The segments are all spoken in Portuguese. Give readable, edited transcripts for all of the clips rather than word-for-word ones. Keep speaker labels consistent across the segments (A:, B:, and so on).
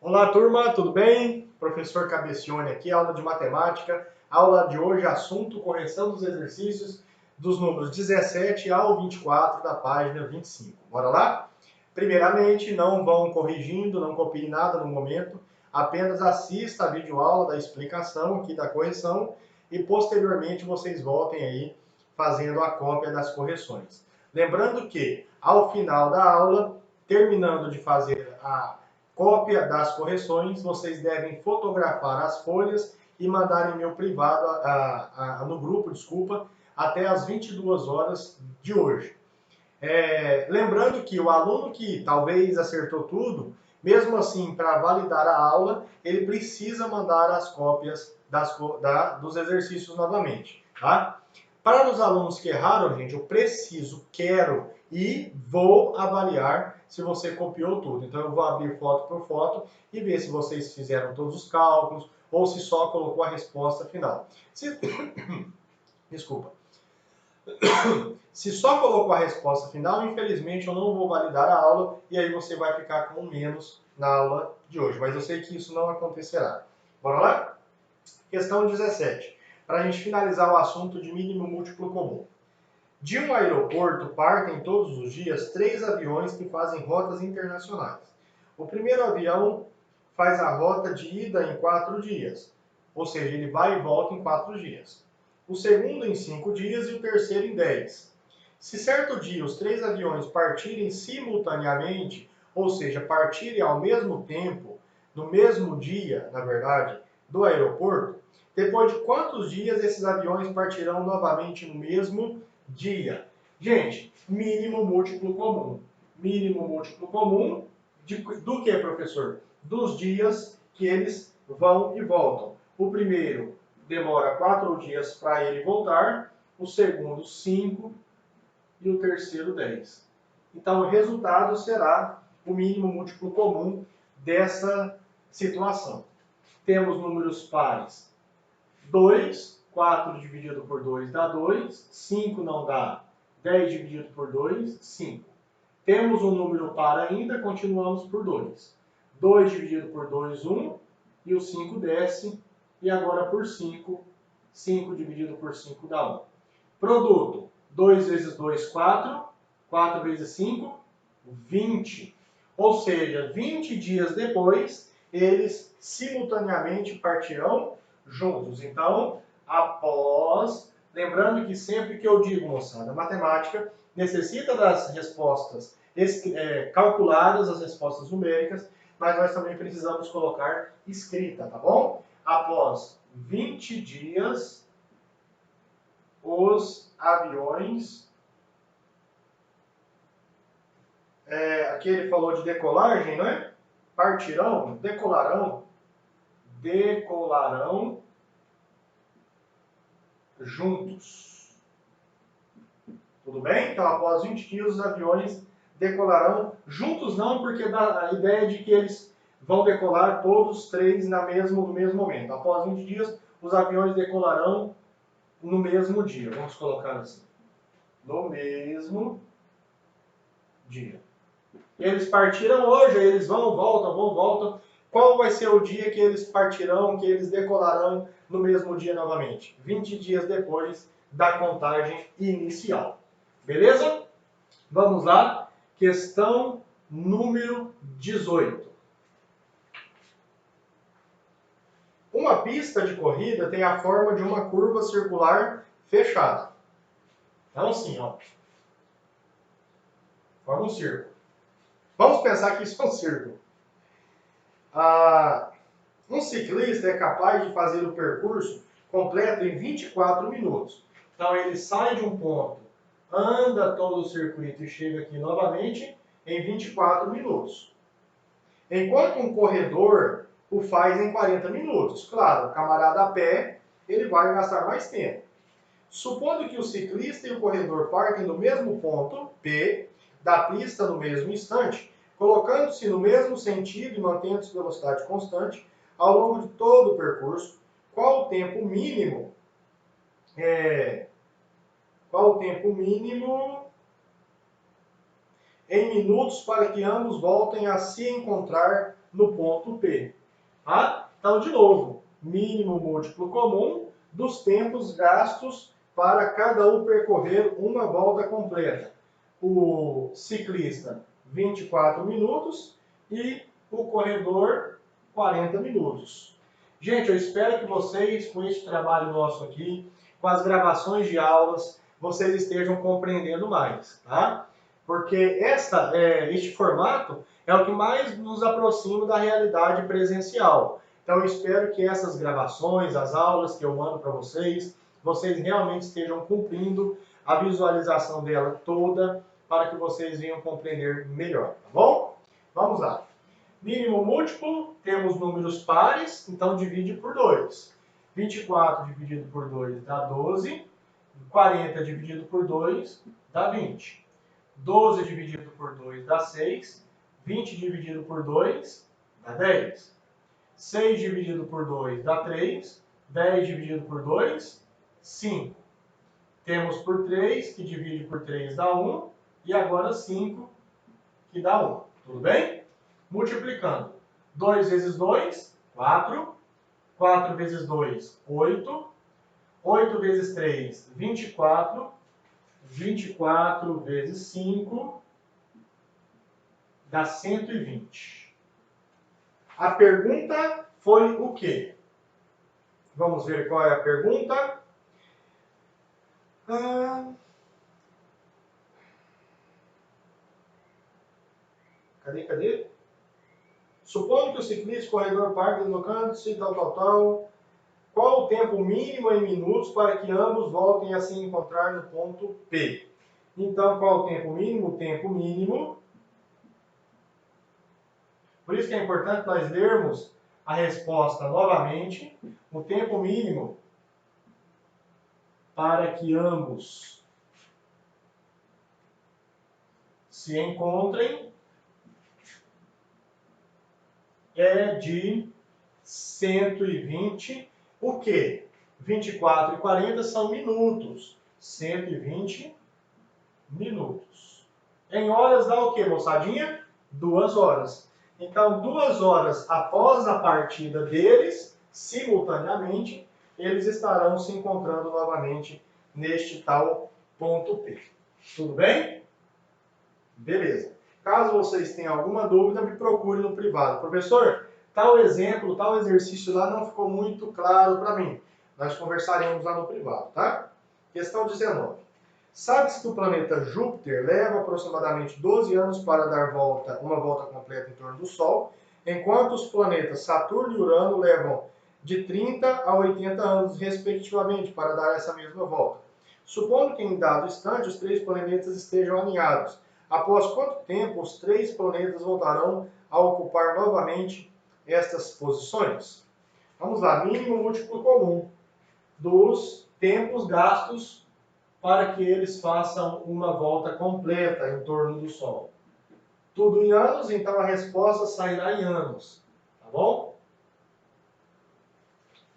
A: Olá, turma, tudo bem? Professor Cabecione aqui, aula de matemática. Aula de hoje, assunto correção dos exercícios dos números 17 ao 24 da página 25. Bora lá? Primeiramente, não vão corrigindo, não copiem nada no momento, apenas assista a videoaula da explicação aqui da correção e posteriormente vocês voltem aí fazendo a cópia das correções. Lembrando que, ao final da aula, terminando de fazer a cópia das correções, vocês devem fotografar as folhas e mandar em meu privado, no grupo, desculpa, até as 22 horas de hoje. Lembrando que o aluno que talvez acertou tudo, mesmo assim, para validar a aula, ele precisa mandar as cópias dos exercícios novamente, tá? Para os alunos que erraram, gente, eu preciso, quero e vou avaliar se você copiou tudo. Então eu vou abrir foto por foto e ver se vocês fizeram todos os cálculos ou se só colocou a resposta final. Desculpa. Se só colocou a resposta final, infelizmente eu não vou validar a aula e aí você vai ficar com menos na aula de hoje. Mas eu sei que isso não acontecerá. Bora lá? Questão 17. Para a gente finalizar o assunto de mínimo múltiplo comum. De um aeroporto partem todos os dias 3 aviões que fazem rotas internacionais. O primeiro avião faz a rota de ida em 4 dias, ou seja, ele vai e volta em 4 dias. O segundo em 5 dias e o terceiro em 10. Se certo dia os 3 aviões partirem simultaneamente, ou seja, partirem ao mesmo tempo, no mesmo dia, na verdade, do aeroporto, depois de quantos dias esses aviões partirão novamente no mesmo dia? Gente, mínimo múltiplo comum. Mínimo múltiplo comum do que, professor? Dos dias que eles vão e voltam. O primeiro demora 4 dias para ele voltar, o segundo 5 e o terceiro 10. Então o resultado será o mínimo múltiplo comum dessa situação. Temos números pares 2, 4 dividido por 2 dá 2, 5 não dá, 10 dividido por 2, 5. Temos um número par ainda, continuamos por 2. 2 dividido por 2, 1, e o 5 desce, e agora por 5, 5 dividido por 5 dá 1. Produto, 2 vezes 2, 4, 4 vezes 5, 20. Ou seja, 20 dias depois, eles simultaneamente partirão juntos. Então, lembrando que sempre que eu digo, moçada, matemática necessita das respostas calculadas, as respostas numéricas, mas nós também precisamos colocar escrita, tá bom? Após 20 dias, os aviões... aqui ele falou de decolagem, não é? Partirão, decolarão juntos. Tudo bem? Então, após 20 dias, os aviões decolarão juntos, não, porque dá a ideia de que eles vão decolar todos três no mesmo momento. Após 20 dias, os aviões decolarão no mesmo dia. Vamos colocar assim. No mesmo dia. Eles partiram hoje, eles vão, voltam. Qual vai ser o dia que eles partirão, que eles decolarão no mesmo dia novamente? 20 dias depois da contagem inicial. Beleza? Vamos lá. Questão número 18. Uma pista de corrida tem a forma de uma curva circular fechada. Então, assim, ó. Forma um círculo. Vamos pensar que isso é um círculo. Um ciclista é capaz de fazer o percurso completo em 24 minutos. Então, ele sai de um ponto, anda todo o circuito e chega aqui novamente em 24 minutos. Enquanto um corredor o faz em 40 minutos. Claro, o camarada a pé, ele vai gastar mais tempo. Supondo que o ciclista e o corredor partem do mesmo ponto, P, da pista no mesmo instante, colocando-se no mesmo sentido e mantendo-se velocidade constante ao longo de todo o percurso, qual o tempo mínimo em minutos para que ambos voltem a se encontrar no ponto P. Tá? Então, de novo, mínimo múltiplo comum dos tempos gastos para cada um percorrer uma volta completa. O ciclista, 24 minutos e o corredor, 40 minutos. Gente, eu espero que vocês, com esse trabalho nosso aqui, com as gravações de aulas, vocês estejam compreendendo mais, tá? Porque este formato é o que mais nos aproxima da realidade presencial. Então, eu espero que essas gravações, as aulas que eu mando para vocês, vocês realmente estejam cumprindo a visualização dela toda para que vocês venham compreender melhor, tá bom? Vamos lá. Mínimo múltiplo, temos números pares, então divide por 2. 24 dividido por 2 dá 12. 40 dividido por 2 dá 20. 12 dividido por 2 dá 6. 20 dividido por 2 dá 10. 6 dividido por 2 dá 3. 10 dividido por 2, 5. Temos por 3, que divide por 3 dá 1. E agora 5, que dá 1. Tudo bem? Multiplicando. 2 vezes 2, 4. 4 vezes 2, 8. 8 vezes 3, 24. 24 vezes 5 dá 120. A pergunta foi o quê? Vamos ver qual é a pergunta. Cadê? Supondo que o ciclista corredor parte deslocando-se, tal. Qual o tempo mínimo em minutos para que ambos voltem a se encontrar no ponto P? Então, qual o tempo mínimo? O tempo mínimo. Por isso que é importante nós lermos a resposta novamente. O tempo mínimo para que ambos se encontrem é de 120. O quê? 24 e 40 são minutos. 120 minutos. Em horas dá o quê, moçadinha? 2 horas. Então, 2 horas após a partida deles, simultaneamente, eles estarão se encontrando novamente neste tal ponto P. Tudo bem? Beleza. Caso vocês tenham alguma dúvida, me procure no privado. Professor, tal exemplo, tal exercício lá não ficou muito claro para mim. Nós conversaremos lá no privado, tá? Questão 19. Sabe-se que o planeta Júpiter leva aproximadamente 12 anos para dar uma volta completa em torno do Sol, enquanto os planetas Saturno e Urano levam de 30 a 80 anos, respectivamente, para dar essa mesma volta. Supondo que em dado instante os 3 planetas estejam alinhados, após quanto tempo os 3 planetas voltarão a ocupar novamente estas posições? Vamos lá, mínimo múltiplo comum dos tempos gastos para que eles façam uma volta completa em torno do Sol. Tudo em anos, então a resposta sairá em anos, tá bom?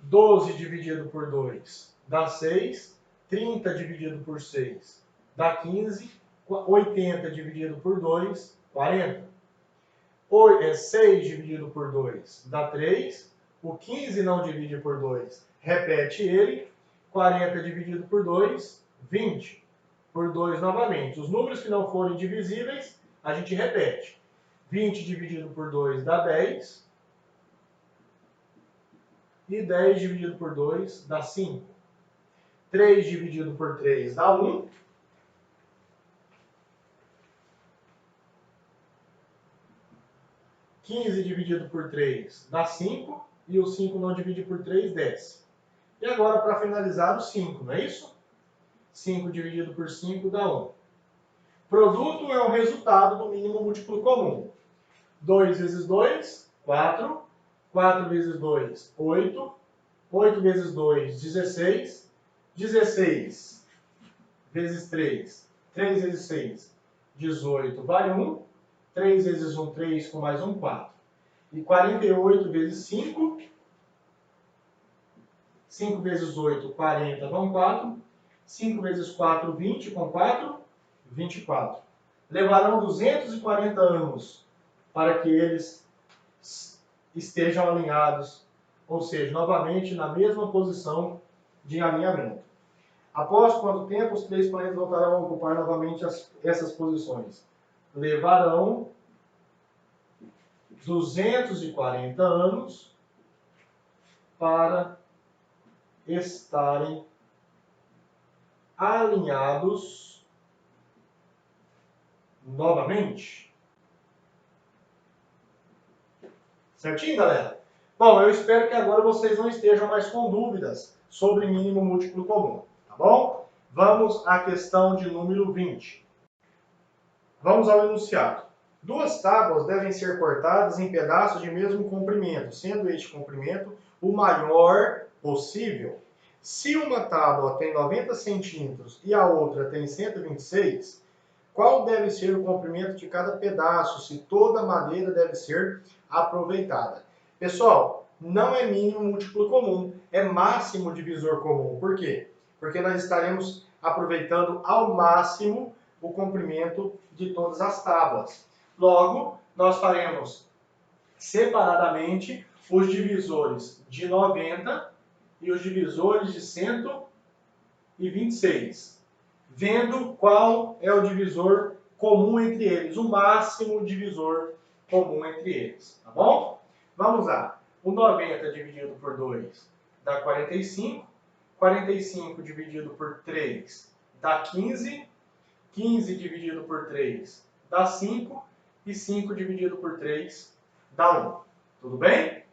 A: 12 dividido por 2 dá 6, 30 dividido por 6 dá 15, 80 dividido por 2, 40. 6 dividido por 2 dá 3, o 15 não divide por 2, repete ele, 40 dividido por 2, 20. Por 2 novamente. Os números que não forem divisíveis, a gente repete. 20 dividido por 2 dá 10. E 10 dividido por 2 dá 5. 3 dividido por 3 dá 1. (15) dividido por 3 dá 5. E o 5 não divide por 3, desce. E agora, para finalizar, o 5, não é isso? 5 dividido por 5 dá 1. Produto é o resultado do mínimo múltiplo comum. 2 vezes 2, 4. 4 vezes 2, 8. 8 vezes 2, 16. 16 vezes 3, 3 vezes 6, 18, vale 1. 3 vezes 1, 3, com mais 1, 4. E 48 vezes 5, 5 vezes 8, 40, vão 4. 5 vezes 4, 20, com 4, 24. Levarão 240 anos para que eles estejam alinhados, ou seja, novamente na mesma posição de alinhamento. Após quanto tempo os três planetas voltarão a ocupar novamente essas posições? Levarão 240 anos para estarem alinhados novamente. Certinho, galera? Bom, eu espero que agora vocês não estejam mais com dúvidas sobre mínimo múltiplo comum, tá bom? Vamos à questão de número 20. Vamos ao enunciado. Duas tábuas devem ser cortadas em pedaços de mesmo comprimento, sendo este comprimento o maior possível. Se uma tábua tem 90 centímetros e a outra tem 126, qual deve ser o comprimento de cada pedaço, se toda a madeira deve ser aproveitada? Pessoal, não é mínimo múltiplo comum, é máximo divisor comum. Por quê? Porque nós estaremos aproveitando ao máximo o comprimento de todas as tábuas. Logo, nós faremos separadamente os divisores de 90 e os divisores de 126, vendo qual é o divisor comum entre eles, o máximo divisor comum entre eles, tá bom? Vamos lá. O 90 dividido por 2 dá 45, 45 dividido por 3 dá 15, 15 dividido por 3 dá 5 e 5 dividido por 3 dá 1. Tudo bem?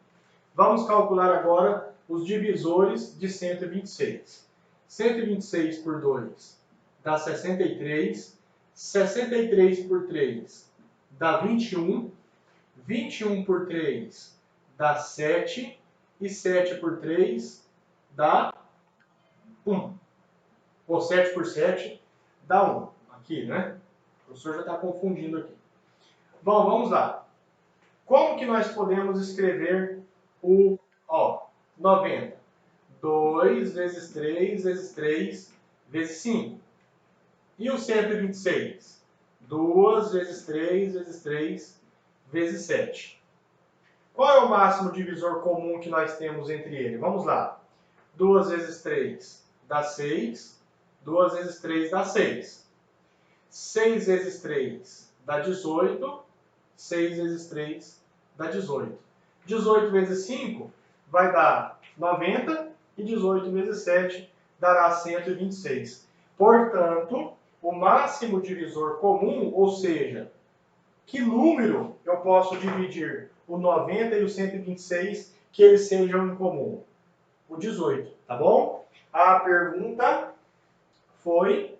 A: Vamos calcular agora os divisores de 126. 126 por 2 dá 63, 63 por 3 dá 21, 21 por 3 dá 7 e 7 por 3 dá 1. Ou 7 por 7 dá 1. Aqui, né? O professor já está confundindo aqui. Bom, vamos lá. Como que nós podemos escrever o 90? 2 vezes 3 vezes 3 vezes 5. E o 126? 2 vezes 3 vezes 3 vezes 7. Qual é o máximo divisor comum que nós temos entre eles? Vamos lá. 2 vezes 3 dá 6. 2 vezes 3 dá 6. 6 vezes 3 dá 18. 6 vezes 3 dá 18. 18 vezes 5 vai dar 90 e 18 vezes 7 dará 126. Portanto, o máximo divisor comum, ou seja, que número eu posso dividir o 90 e o 126 que eles sejam em comum? O 18, tá bom? A pergunta foi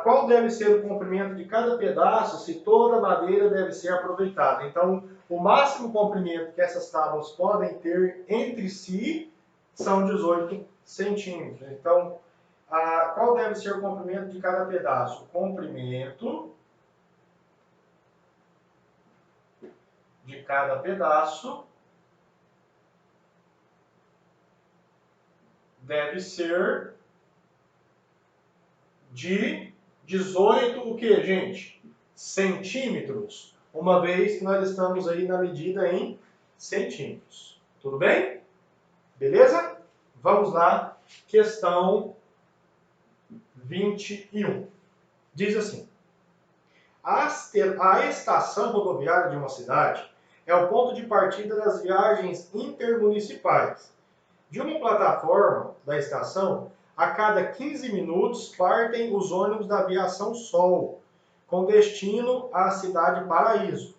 A: qual deve ser o comprimento de cada pedaço se toda a madeira deve ser aproveitada. Então, o máximo comprimento que essas tábuas podem ter entre si são 18 centímetros. Então, qual deve ser o comprimento de cada pedaço? O comprimento de cada pedaço deve ser de 18, o que, gente? Centímetros. Uma vez que nós estamos aí na medida em centímetros. Tudo bem? Beleza? Vamos lá. Questão 21. Diz assim: a estação rodoviária de uma cidade é o ponto de partida das viagens intermunicipais. De uma plataforma da estação, a cada 15 minutos partem os ônibus da Aviação Sol, com destino à cidade Paraíso.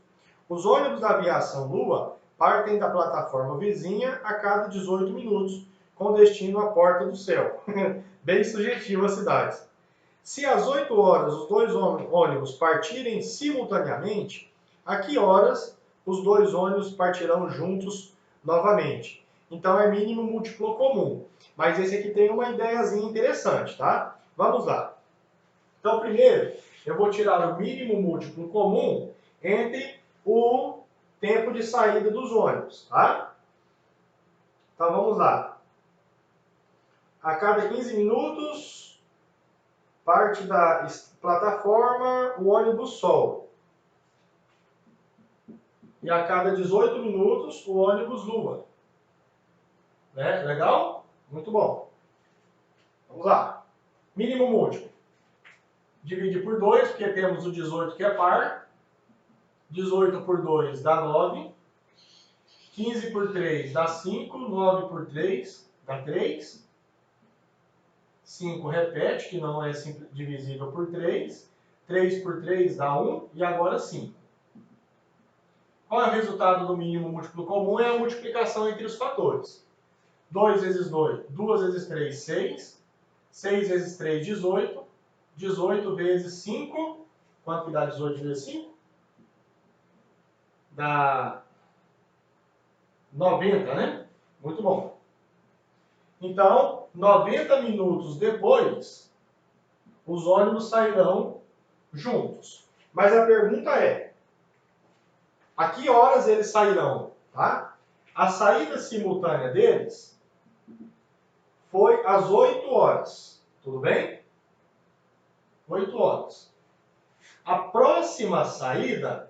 A: Os ônibus da Aviação Lua partem da plataforma vizinha a cada 18 minutos, com destino à Porta do Céu. Bem sugestivo as cidades. Se às 8 horas os dois ônibus partirem simultaneamente, a que horas os dois ônibus partirão juntos novamente? Então é mínimo múltiplo comum. Mas esse aqui tem uma ideiazinha interessante, tá? Vamos lá. Então, primeiro, eu vou tirar o mínimo múltiplo comum entre o tempo de saída dos ônibus, tá? Então, vamos lá. A cada 15 minutos, parte da plataforma, o ônibus Sol. E a cada 18 minutos o ônibus Lua. Né? Legal? Muito bom. Vamos lá. Mínimo múltiplo. Divide por 2, porque temos o 18 que é par. 18 por 2 dá 9. 15 por 3 dá 5. 9 por 3 dá 3. 5 repete, que não é divisível por 3. 3 por 3 dá 1. E agora 5. Qual é o resultado do mínimo múltiplo comum? É a multiplicação entre os fatores. 2 vezes 2, 2 vezes 3, 6. 6 vezes 3, 18. 18 vezes 5. Quanto que dá 18 vezes 5? Dá 90, né? Muito bom. Então, 90 minutos depois, os ônibus sairão juntos. Mas a pergunta é, a que horas eles sairão? Tá? A saída simultânea deles foi às 8 horas. Tudo bem? 8 horas. A próxima saída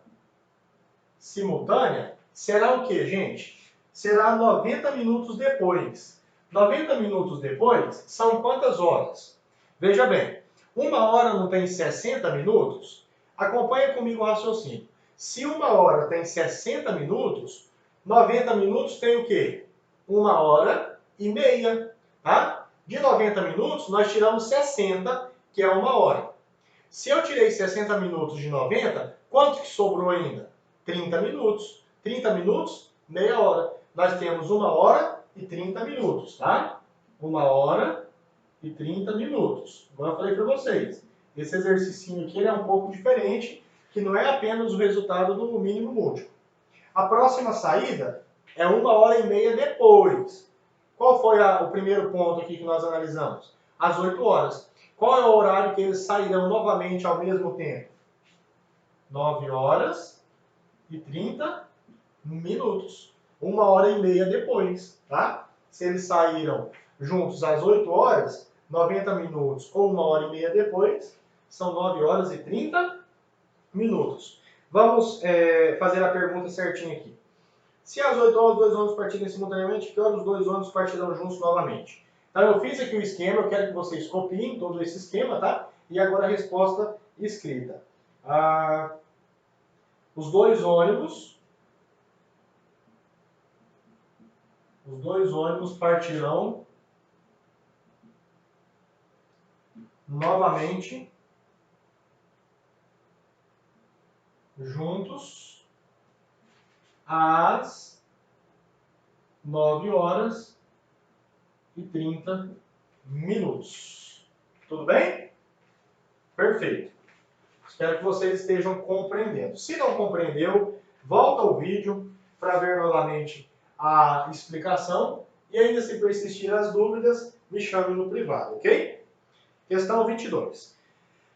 A: simultânea será o que, gente? Será 90 minutos depois. 90 minutos depois são quantas horas? Veja bem, uma hora não tem 60 minutos? Acompanha comigo o raciocínio. Se uma hora tem 60 minutos, 90 minutos tem o quê? 1h30, tá? De 90 minutos, nós tiramos 60, que é 1 hora. Se eu tirei 60 minutos de 90, quanto que sobrou ainda? 30 minutos. 30 minutos, meia hora. Nós temos 1h30 minutos, tá? 1h30 minutos. Agora eu falei para vocês. Esse exercício aqui ele é um pouco diferente, que não é apenas o resultado do mínimo múltiplo. A próxima saída é 1h30 depois. Qual foi o primeiro ponto aqui que nós analisamos? Às 8 horas. Qual é o horário que eles sairão novamente ao mesmo tempo? 9h30 minutos. 1h30 depois, tá? Se eles saíram juntos às 8 horas, 90 minutos ou 1h30 depois, são 9h30 minutos. Vamos fazer a pergunta certinha aqui. Se às 8 horas os dois ônibus partirem simultaneamente, que horas os dois ônibus partirão juntos novamente? Então eu fiz aqui o esquema, eu quero que vocês copiem todo esse esquema, tá? E agora a resposta escrita. Os dois ônibus partirão novamente juntos às 9h30. Tudo bem? Perfeito. Espero que vocês estejam compreendendo. Se não compreendeu, volta ao vídeo para ver novamente a explicação. E ainda se persistir as dúvidas, me chame no privado, ok? Questão 22.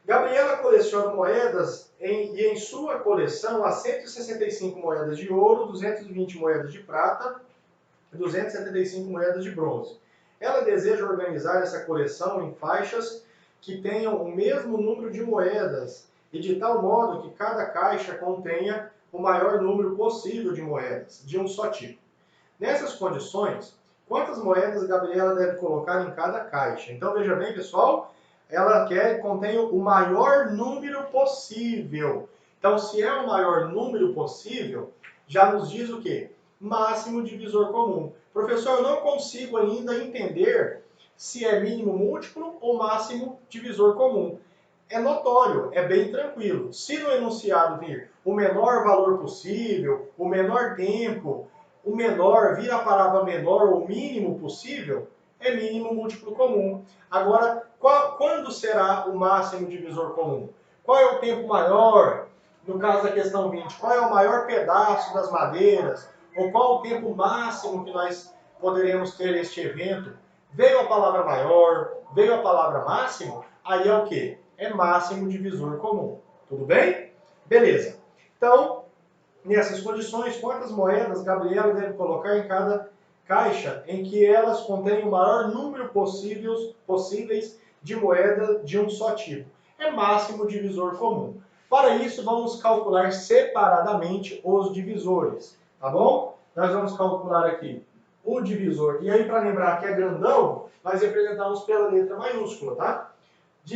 A: Gabriela coleciona moedas e em sua coleção há 165 moedas de ouro, 220 moedas de prata e 275 moedas de bronze. Ela deseja organizar essa coleção em faixas que tenham o mesmo número de moedas e de tal modo que cada caixa contenha o maior número possível de moedas, de um só tipo. Nessas condições, quantas moedas Gabriela deve colocar em cada caixa? Então veja bem, pessoal, ela quer que contenha o maior número possível. Então, se é o maior número possível, já nos diz o quê? Máximo divisor comum. Professor, eu não consigo ainda entender se é mínimo múltiplo ou máximo divisor comum. É notório, é bem tranquilo. Se no enunciado vir o menor valor possível, o menor tempo, o menor, vir a palavra menor ou mínimo possível, é mínimo múltiplo comum. Agora, quando será o máximo divisor comum? Qual é o tempo maior? No caso da questão 20, qual é o maior pedaço das madeiras? Ou qual o tempo máximo que nós poderemos ter este evento? Veio a palavra maior, veio a palavra máximo, aí é o quê? É máximo divisor comum. Tudo bem? Beleza. Então, nessas condições, quantas moedas Gabriela deve colocar em cada caixa em que elas contêm o maior número possíveis de moeda de um só tipo? É máximo divisor comum. Para isso, vamos calcular separadamente os divisores, tá bom? Nós vamos calcular aqui o divisor. E aí, para lembrar que é grandão, nós representamos pela letra maiúscula, tá? Os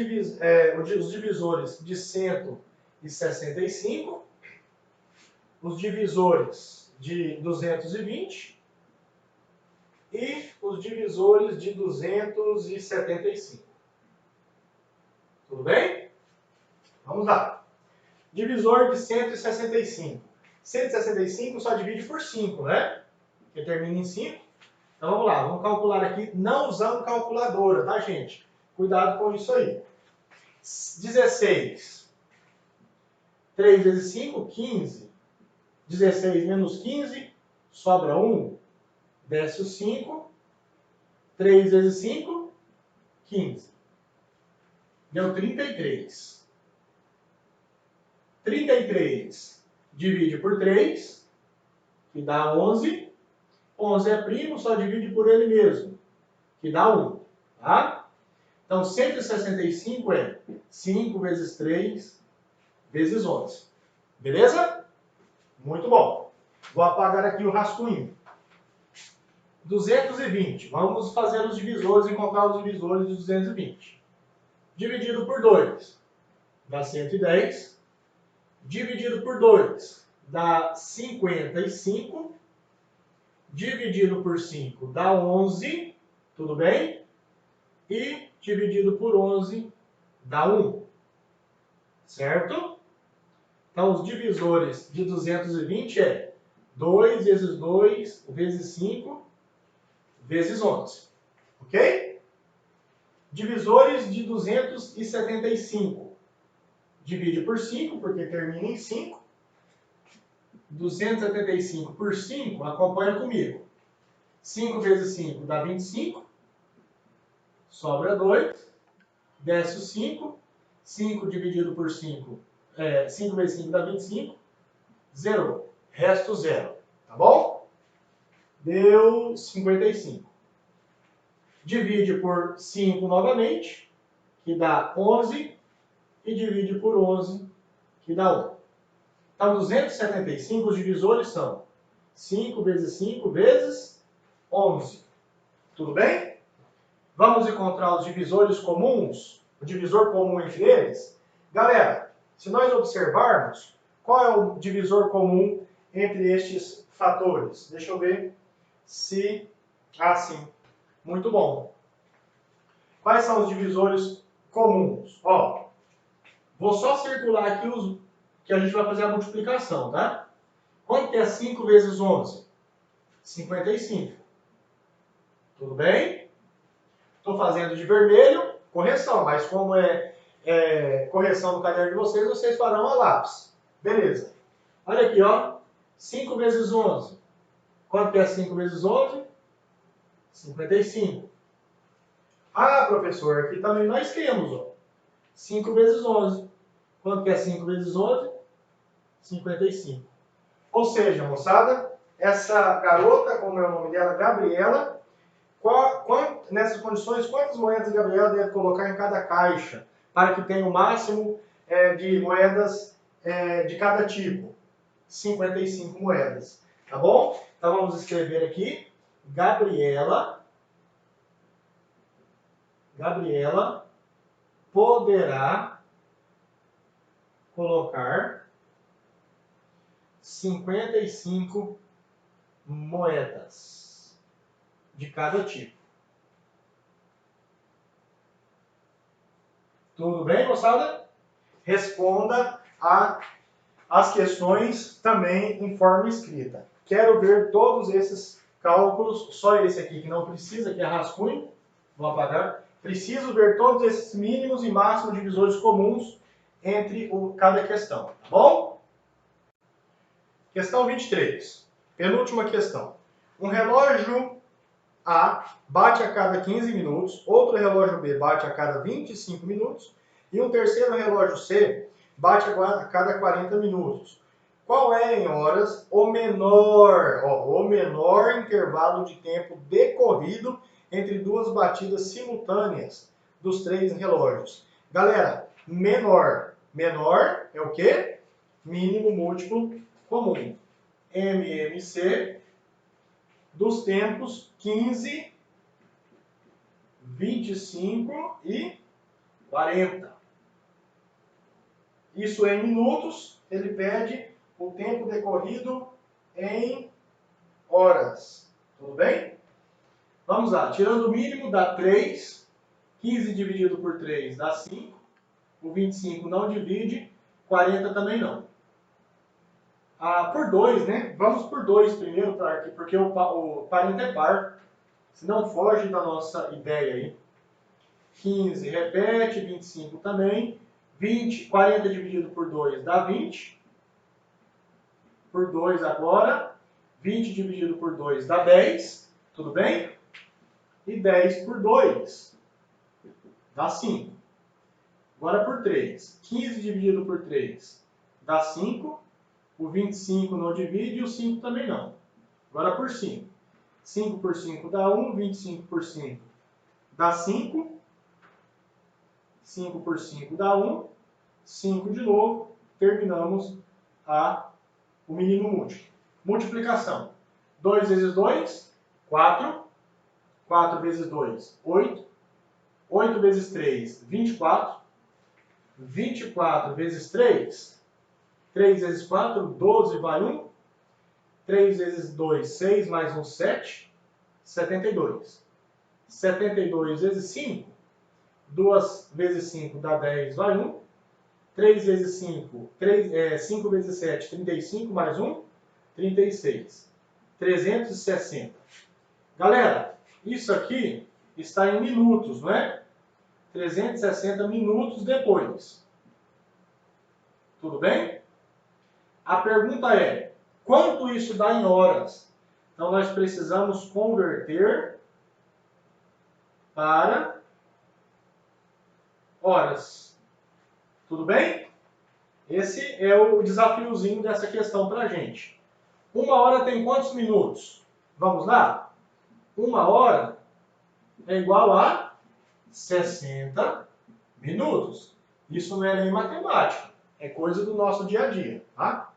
A: divisores de 165, os divisores de 220 e os divisores de 275. Tudo bem? Vamos lá. Divisor de 165. 165 só divide por 5, né? Que termina em 5. Então vamos lá, vamos calcular aqui, não usando calculadora, tá, gente? Cuidado com isso aí. 16. 3 vezes 5, 15. 16 menos 15, sobra 1. Desce o 5. 3 vezes 5, 15. Deu 33. 33 divide por 3, que dá 11. 11 é primo, só divide por ele mesmo, que dá 1. Tá? Então, 165 é 5 vezes 3 vezes 11. Beleza? Muito bom. Vou apagar aqui o rascunho. 220. Vamos fazer os divisores, encontrar os divisores de 220. Dividido por 2 dá 110. Dividido por 2 dá 55. Dividido por 5 dá 11. Tudo bem? E dividido por 11 dá 1. Certo? Então, os divisores de 220 é 2 vezes 2 vezes 5 vezes 11. Ok? Divisores de 275. Divide por 5, porque termina em 5. 275 por 5, acompanha comigo. 5 vezes 5 dá 25. Sobra 2. Desce o 5. 5 dividido por 5. 5 vezes 5 dá 25. Zerou. Resto 0. Tá bom? Deu 55. Divide por 5 novamente, que dá 11. E divide por 11, que dá 1. Então, 275, os divisores são 5 vezes 5 vezes 11. Tudo bem? Vamos encontrar os divisores comuns, o divisor comum entre eles. Galera, se nós observarmos, qual é o divisor comum entre estes fatores? Deixa eu ver se... Ah, sim. Muito bom. Quais são os divisores comuns? Ó, vou só circular aqui os que a gente vai fazer a multiplicação, tá? Quanto que é 5 vezes 11? 55. Tudo bem? Estou fazendo de vermelho, correção, mas como é correção do caderno de vocês, vocês farão a lápis. Beleza. Olha aqui, ó. 5 vezes 11. Quanto que é 5 vezes 11? 55. Ah, professor, aqui também nós temos, ó. 5 vezes 11. Quanto que é 5 vezes 11? 55. Ou seja, moçada, essa garota, como é o nome dela, Gabriela, nessas condições, quantas moedas a Gabriela deve colocar em cada caixa para que tenha o máximo de moedas de cada tipo? 55 moedas. Tá bom? Então vamos escrever aqui. Gabriela poderá colocar 55 moedas de cada tipo. Tudo bem, moçada? Responda as questões também em forma escrita. Quero ver todos esses cálculos, só esse aqui que não precisa, que é rascunho, vou apagar. Preciso ver todos esses mínimos e máximos divisores comuns entre cada questão, tá bom? Questão 23. Penúltima questão. Um relógio A bate a cada 15 minutos, outro relógio B bate a cada 25 minutos e um terceiro relógio C bate a cada 40 minutos. Qual é, em horas, o menor intervalo de tempo decorrido entre duas batidas simultâneas dos três relógios? Galera, menor. menor é o quê? Mínimo múltiplo comum. MMC dos tempos 15, 25 e 40. Isso em minutos, ele pede o tempo decorrido em horas. Tudo bem? Vamos lá. Tirando o mínimo dá 3. 15 dividido por 3 dá 5. O 25 não divide. 40 também não. Por 2, né? Vamos por 2 primeiro, porque o parente é par. Se não foge da nossa ideia aí. 15 repete, 25 também. 40 dividido por 2 dá 20. Por 2 agora. 20 dividido por 2 dá 10. Tudo bem? E 10 por 2 dá 5. Agora por 3. 15 dividido por 3 dá 5. O 25 não divide e o 5 também não. Agora por 5. 5 por 5 dá 1. 25 por 5 dá 5. 5 por 5 dá 1. 5 de novo. Terminamos o mínimo múltiplo. Multiplicação. 2 vezes 2, 4. 4 vezes 2, 8. 8 vezes 3, 24. 24 vezes 3, 3 vezes 4, 12 vai 1. 3 vezes 2, 6 mais 1, 7. 72. 72 vezes 5, 2 vezes 5 dá 10, vai 1. 3 vezes 5, 5 vezes 7, 35 mais 1, 36. 360. Galera, isso aqui está em minutos, não é? 360 minutos depois. Tudo bem? A pergunta é, quanto isso dá em horas? Então, nós precisamos converter para horas. Tudo bem? Esse é o desafiozinho dessa questão para a gente. 1 hora tem quantos minutos? Vamos lá? 1 hora é igual a 60 minutos. Isso não é nem matemática, é coisa do nosso dia a dia, tá?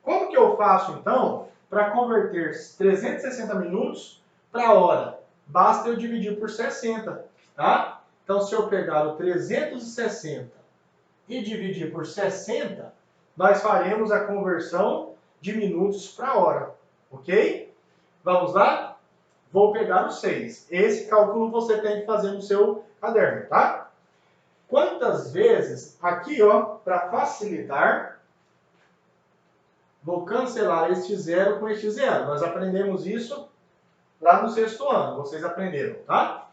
A: Como que eu faço, então, para converter 360 minutos para hora? Basta eu dividir por 60, tá? Então, se eu pegar o 360 e dividir por 60, nós faremos a conversão de minutos para hora, ok? Vamos lá? Vou pegar o 6. Esse cálculo você tem que fazer no seu caderno, tá? Quantas vezes, aqui ó, para facilitar, vou cancelar este zero com este zero. Nós aprendemos isso lá no 6º ano, vocês aprenderam, tá?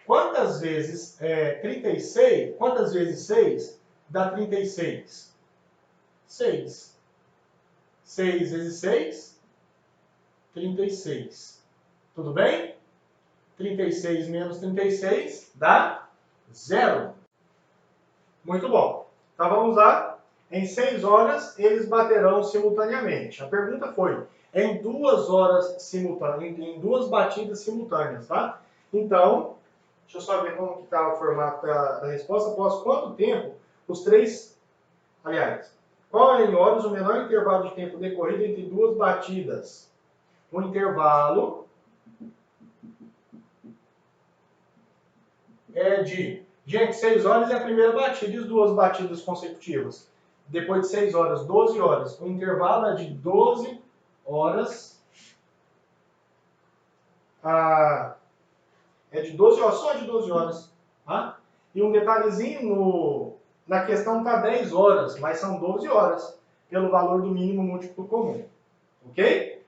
A: Quantas vezes 36, quantas vezes 6 dá 36? 6. 6 vezes 6, 36. Tudo bem? 36 menos 36 dá 0. Muito bom. Então vamos lá. Em 6 horas eles baterão simultaneamente. A pergunta foi em 2 horas simultâneas, em 2 batidas simultâneas, tá? Então, deixa eu só ver como que está o formato da resposta. Após quanto tempo os três... Aliás, qual é em horas o menor intervalo de tempo decorrido entre 2 batidas? O intervalo é de... Gente, 6 horas é a primeira batida e as 2 batidas consecutivas. Depois de 6 horas, 12 horas. O intervalo é de 12 horas. É de 12 horas, só de 12 horas. Tá? E um detalhezinho, na questão está 10 horas, mas são 12 horas, pelo valor do mínimo múltiplo comum. Ok?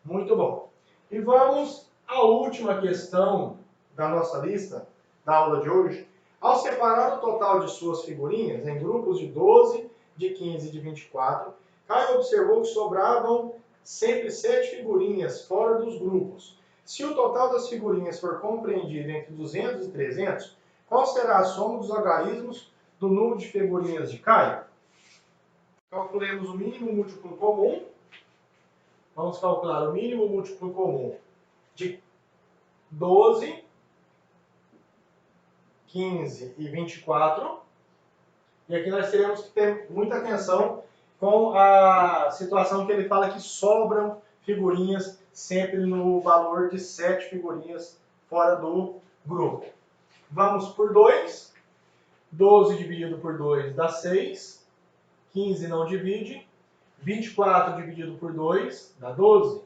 A: Muito bom. E vamos à última questão da nossa lista, da aula de hoje. Ao separar o total de suas figurinhas em grupos de 12, de 15 e de 24, Caio observou que sobravam sempre 7 figurinhas fora dos grupos. Se o total das figurinhas for compreendido entre 200 e 300, qual será a soma dos algarismos do número de figurinhas de Caio? Calculemos o mínimo múltiplo comum. Vamos calcular o mínimo múltiplo comum de 12, 15 e 24. E aqui nós teremos que ter muita atenção com a situação que ele fala que sobram figurinhas sempre no valor de 7 figurinhas fora do grupo. Vamos por 2. 12 dividido por 2 dá 6. 15 não divide. 24 dividido por 2 dá 12.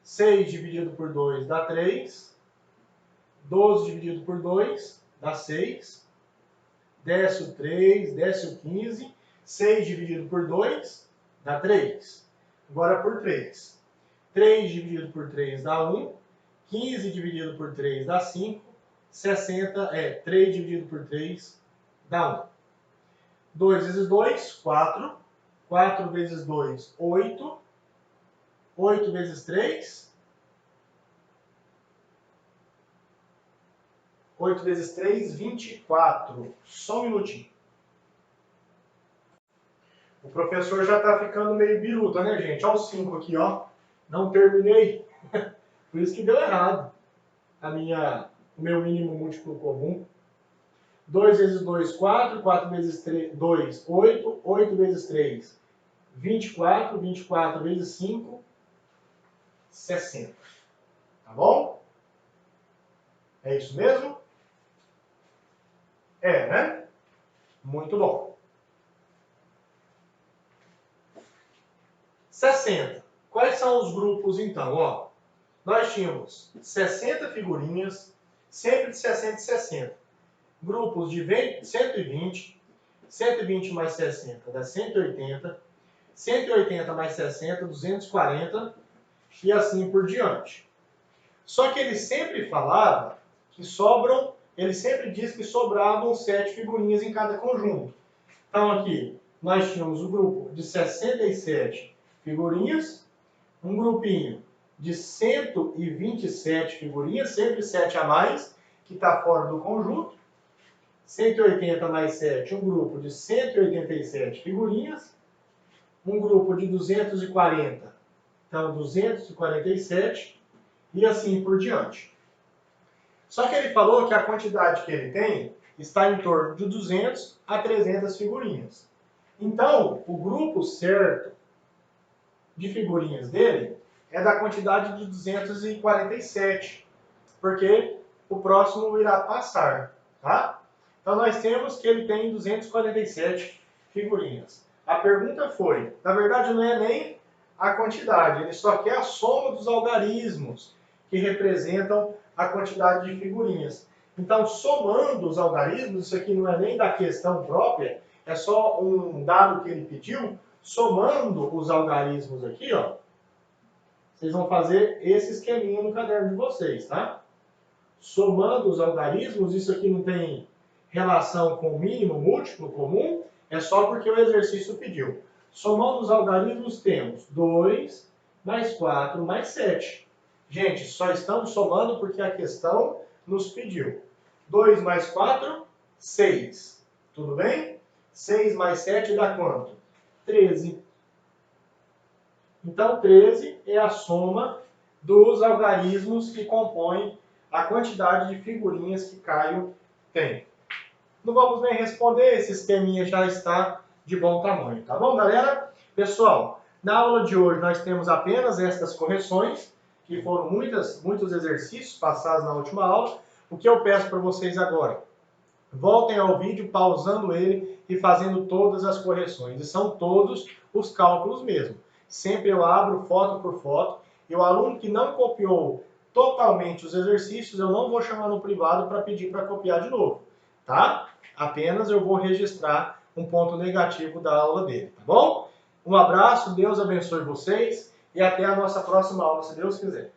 A: 6 dividido por 2 dá 3. 12 dividido por 2 dá 6. Desce o 3, desce o 15. 6 dividido por 2 dá 3. Agora por 3. 3 dividido por 3 dá 1. 15 dividido por 3 dá 5. 3 dividido por 3 dá 1. 2 vezes 2, 4. 4 vezes 2, 8. 8 vezes 3. 8 vezes 3, 24. Só um minutinho. O professor já está ficando meio biruta, né, gente? Olha o 5 aqui, ó. Não terminei. Por isso que deu errado o meu mínimo múltiplo comum. 2 vezes 2, 4. 4 vezes 2, 8. 8 vezes 3, 24. 24 vezes 5, 60. Tá bom? É isso mesmo? É, né? Muito bom. 60. Quais são os grupos, então? Ó, nós tínhamos 60 figurinhas, sempre de 60 e 60. Grupos de 120. 120 mais 60 dá 180. 180 mais 60, 240. E assim por diante. Só que ele sempre falava que sobram, ele sempre diz que sobravam 7 figurinhas em cada conjunto. Então aqui nós tínhamos o grupo de 67 figurinhas, um grupinho de 127 figurinhas, sempre 7 a mais, que está fora do conjunto. 180 mais 7, um grupo de 187 figurinhas, um grupo de 240, então 247, e assim por diante. Só que ele falou que a quantidade que ele tem está em torno de 200 a 300 figurinhas. Então, o grupo certo de figurinhas dele é da quantidade de 247, porque o próximo irá passar, tá? Então, nós temos que ele tem 247 figurinhas. A pergunta foi, na verdade, não é nem a quantidade, ele só quer a soma dos algarismos que representam a quantidade de figurinhas. Então, somando os algarismos, isso aqui não é nem da questão própria, é só um dado que ele pediu, somando os algarismos aqui, ó, vocês vão fazer esse esqueminha no caderno de vocês, tá? Somando os algarismos, isso aqui não tem relação com o mínimo múltiplo comum, é só porque o exercício pediu. Somando os algarismos, temos 2 mais 4 mais 7. Gente, só estamos somando porque a questão nos pediu. 2 mais 4, 6. Tudo bem? 6 mais 7 dá quanto? 13. Então, 13 é a soma dos algarismos que compõem a quantidade de figurinhas que Caio tem. Não vamos nem responder, esse esqueminha já está de bom tamanho, tá bom, galera? Pessoal, na aula de hoje nós temos apenas estas correções, que foram muitos exercícios passados na última aula. O que eu peço para vocês agora? Voltem ao vídeo, pausando ele e fazendo todas as correções. E são todos os cálculos mesmo. Sempre eu abro foto por foto. E o aluno que não copiou totalmente os exercícios, eu não vou chamar no privado para pedir para copiar de novo, tá? Apenas eu vou registrar um ponto negativo da aula dele, tá bom? Um abraço, Deus abençoe vocês e até a nossa próxima aula, se Deus quiser.